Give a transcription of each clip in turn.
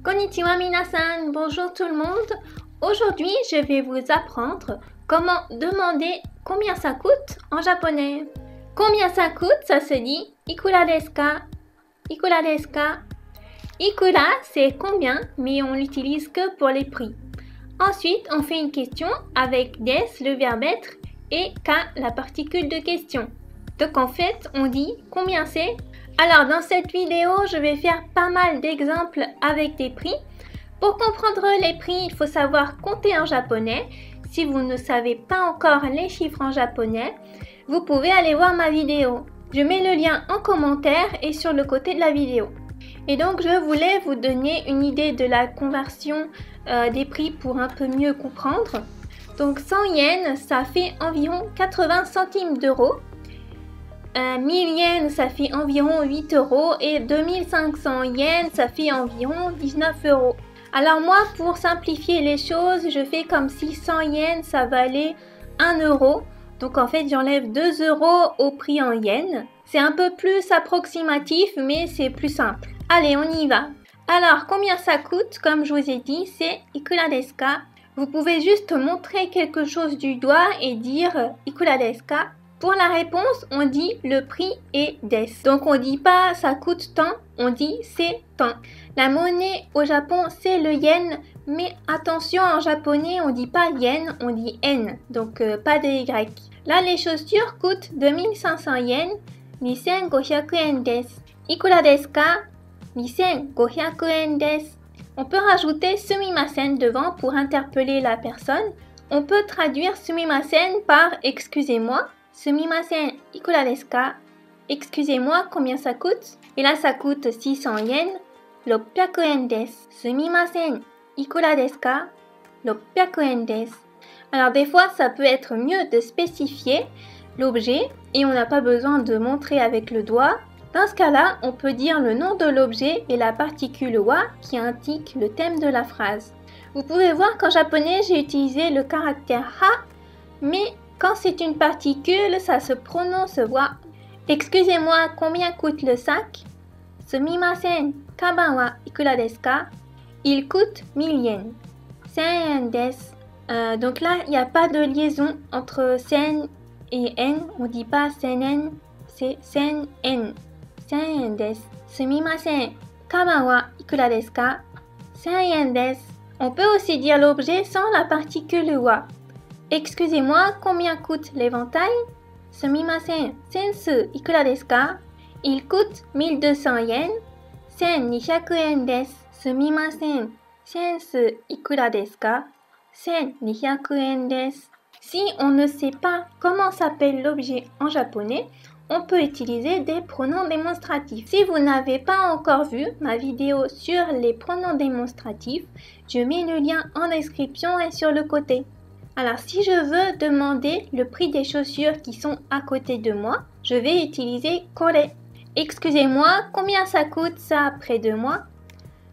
Konnichiwa minasan, bonjour tout le monde. Aujourd'hui, je vais vous apprendre comment demander combien ça coûte en japonais. Combien ça coûte, ça se dit ikura desu ka? Ikura desu ka? Ikura, c'est combien, mais on l'utilise que pour les prix. Ensuite, on fait une question avec des, le verbe être, et ka, la particule de question. Donc en fait, on dit combien c'est. Alors dans cette vidéo, je vais faire pas mal d'exemples avec des prix. Pour comprendre les prix, il faut savoir compter en japonais. Si vous ne savez pas encore les chiffres en japonais, vous pouvez aller voir ma vidéo. Je mets le lien en commentaire et sur le côté de la vidéo. Et donc je voulais vous donner une idée de la conversion des prix pour un peu mieux comprendre. Donc 100 yens, ça fait environ 80 centimes d'euros. 1000 yens, ça fait environ 8 euros. Et 2500 yens, ça fait environ 19 euros. Alors moi, pour simplifier les choses, je fais comme si 100 yens, ça valait 1 euro. Donc en fait, j'enlève 2 euros au prix en yens. C'est un peu plus approximatif, mais c'est plus simple. Allez, on y va. Alors, combien ça coûte? Comme je vous ai dit, c'est ikura desu ka. Vous pouvez juste montrer quelque chose du doigt et dire ikura desu ka. Pour la réponse, on dit le prix est des. Donc on dit pas ça coûte tant, on dit c'est tant. La monnaie au Japon, c'est le yen, mais attention, en japonais, on dit pas yen, on dit yen, donc pas de y. Là, les chaussures coûtent 2500 yens, 2500 yen desu. Ikura desu ka? 2500 yen desu. On peut rajouter sumimasen devant pour interpeller la personne. On peut traduire sumimasen par excusez-moi. Sumimasen, ikura desu ka? Excusez-moi, combien ça coûte? Et là, ça coûte 600 yens. 600 yen desu. Sumimasen, ikura desu ka? 600 yen desu. Alors, des fois, ça peut être mieux de spécifier l'objet et on n'a pas besoin de montrer avec le doigt. Dans ce cas-là, on peut dire le nom de l'objet et la particule wa qui indique le thème de la phrase. Vous pouvez voir qu'en japonais, j'ai utilisé le caractère ha, mais quand c'est une particule, ça se prononce wa. Excusez-moi, combien coûte le sac? Sumimasen, kaban wa ikura desu ka? Il coûte 1000 yens. 1000 yen desu. Donc là, il n'y a pas de liaison entre sen et en. On ne dit pas senen, c'est sen en. 1000 yen desu. Sumimasen, kaban wa ikura desu ka? 1000 yen desu. On peut aussi dire l'objet sans la particule wa. Excusez-moi, combien coûte l'éventail? Sumimasen, sensu ikura desu ka? Il coûte 1200 yens. 1200 yen desu. Sumimasen, sensu ikura desu ka? 1200 yen desu. Si on ne sait pas comment s'appelle l'objet en japonais, on peut utiliser des pronoms démonstratifs. Si vous n'avez pas encore vu ma vidéo sur les pronoms démonstratifs, je mets le lien en description et sur le côté. Alors si je veux demander le prix des chaussures qui sont à côté de moi, je vais utiliser kore. Excusez-moi, combien ça coûte ça près de moi?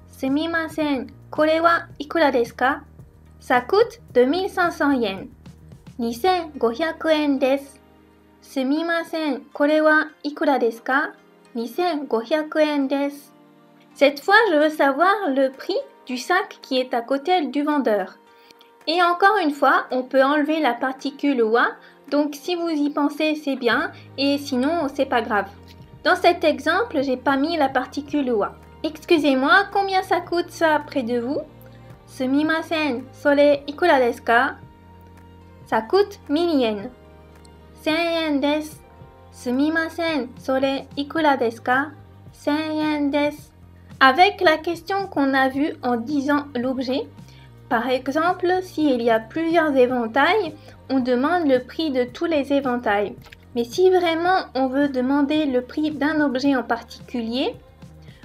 Sumimasen, kore wa ikura desu ka? Ça coûte 2500 yens. 2500 yen desu. Sumimasen, kore wa ikura desu ka? 2500 yen desu. Cette fois, je veux savoir le prix du sac qui est à côté du vendeur. Et encore une fois, on peut enlever la particule wa, donc si vous y pensez, c'est bien, et sinon, c'est pas grave. Dans cet exemple, j'ai pas mis la particule wa. Excusez-moi, combien ça coûte ça près de vous? Sumimasen, sore ikura desu ka? Ça coûte 1000 yens. 1000 yen desu. Sumimasen, sore ikura desu ka? 1000 yen desu. Avec la question qu'on a vue en disant l'objet, par exemple, s'il y a plusieurs éventails, on demande le prix de tous les éventails. Mais si vraiment on veut demander le prix d'un objet en particulier,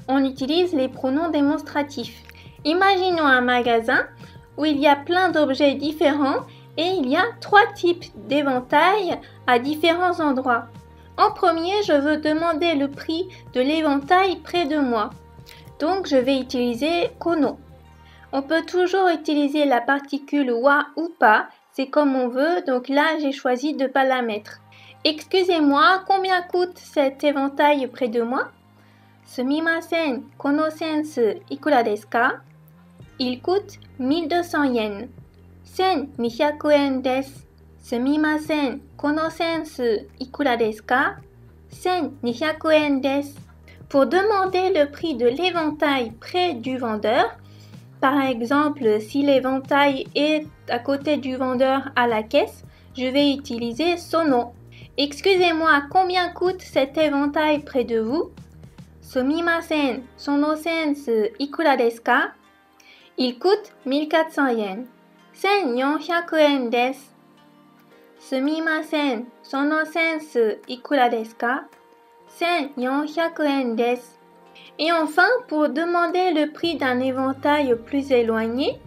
on utilise les pronoms démonstratifs. Imaginons un magasin où il y a plein d'objets différents et il y a 3 types d'éventails à différents endroits. En premier, je veux demander le prix de l'éventail près de moi. Donc, je vais utiliser kono. On peut toujours utiliser la particule wa ou pas, c'est comme on veut, donc là j'ai choisi de ne pas la mettre. Excusez-moi, combien coûte cet éventail près de moi? Sumimasen, kono sensu ikura desu ka? Il coûte 1200 yens. 1200 yen desu. Sumimasen, kono sensu ikura desu ka? 1200 yen desu. Pour demander le prix de l'éventail près du vendeur, par exemple, si l'éventail est à côté du vendeur à la caisse, je vais utiliser sono. Excusez-moi, combien coûte cet éventail près de vous? Sumimasen, sono sensu ikura desu ka? Il coûte 1400 yens. 1400 yen desu. Sumimasen, sono sensu ikura desu ka? 1400 yen desu. Et enfin, pour demander le prix d'un éventail plus éloigné,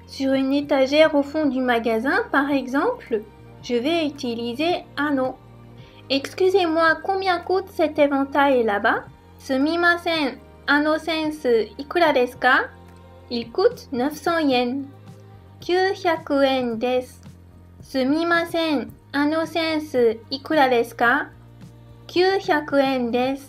sur une étagère au fond du magasin par exemple, je vais utiliser ano. Excusez-moi, combien coûte cet éventail là-bas? Sumimasen, ano sensu ikura desu ka? Il coûte 900 yens. 900 yen desu. Sumimasen, ano sensu ikura desu ka? 900 yen desu.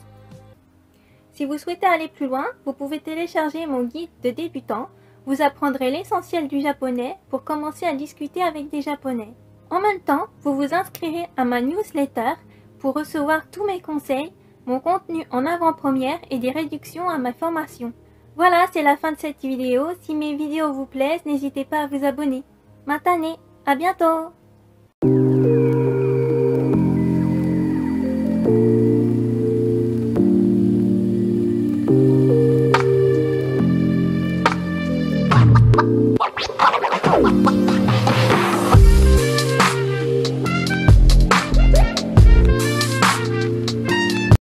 Si vous souhaitez aller plus loin, vous pouvez télécharger mon guide de débutant. Vous apprendrez l'essentiel du japonais pour commencer à discuter avec des japonais. En même temps, vous vous inscrirez à ma newsletter pour recevoir tous mes conseils, mon contenu en avant-première et des réductions à ma formation. Voilà, c'est la fin de cette vidéo. Si mes vidéos vous plaisent, n'hésitez pas à vous abonner. Matane, à bientôt!